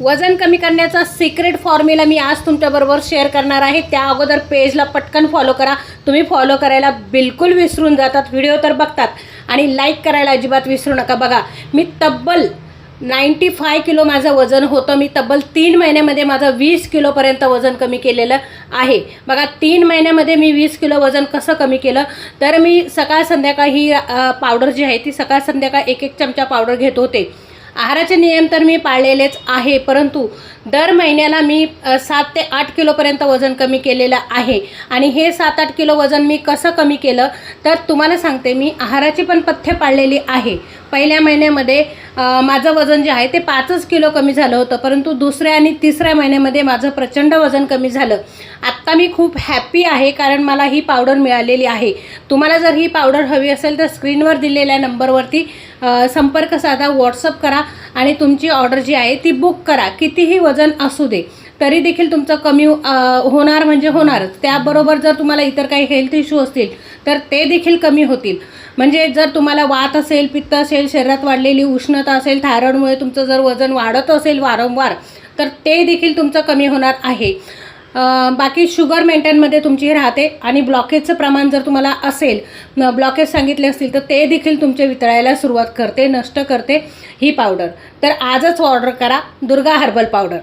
वजन कमी करण्याचा सिक्रेट फॉर्म्युला मी आज तुमच्याबरोबर शेअर करणार आहे। त्या अगोदर पेजला पटकन फॉलो करा। तुम्ही फॉलो करायला बिलकुल विसरून जातात, व्हिडिओ तर बघतात आणि लाईक करायला अजिबात विसरू नका। बघा, मी तब्बल 95 किलो माझं वजन होतं। मी तब्बल 3 महिन्यामध्ये माझं 20 किलोपर्यंत वजन कमी केलेलं आहे। बघा, 3 महिन्यामध्ये मी 20 किलो वजन कसं कमी केलं, तर मी सकाळ संध्याकाळ ही पावडर जी आहे ती सकाळ संध्याकाळ 1-1 चमचा पावडर घेत होते। आहाराचे नियम तर मी पाळलेलेच आहे, परंतु दर महिन्याला मी 7 ते 8 किलोपर्यंत वजन कमी केलेलं आहे। आणि हे 7-8 किलो वजन मी कसं कमी केलं तर तुम्हाला सांगते, मी आहाराची पण पथ्य पाळलेली आहे। पहिल्या महिन्यामध्ये माझं वजन जे आहे ते 5 किलो कमी झालं होतं, परंतु दुसऱ्या आणि तिसऱ्या महिन्यामध्ये माझं प्रचंड वजन कमी झालं। आत्ता मी खूप हॅपी आहे, कारण मला ही पावडर मिळालेली आहे। तुम्हाला जर ही पावडर हवी असेल तर स्क्रीनवर दिलेल्या नंबरवरती संपर्क साधा, व्हॉट्सअप करा आणि तुमची ऑर्डर जी आहे ती बुक करा। कितीही वजन असू दे तरी देखील तुमचं कमी होणार म्हणजे होणारच। त्याबरोबर जर तुम्हाला इतर काही हेल्थ इश्यू असतील तर ते देखील कमी होतील। म्हणजे जर तुम्हाला वात असेल, पित्त असेल, शरीरात वाढलेली उष्णता असेल, थायरॉइडमुळे तुमचं जर वजन वाढत असेल वारंवार, तर ते देखील तुमचं कमी होणार आहे। बाकी शुगर मेंटेनमध्ये तुमची राहते आणि ब्लॉकेजचं प्रमाण जर तुम्हाला असेल, ब्लॉकेज सांगितले असतील तर ते देखील तुमचे वितळायला सुरुवात करते, नष्ट करते ही पावडर। तर आजच ऑर्डर करा दुर्गा हर्बल पावडर।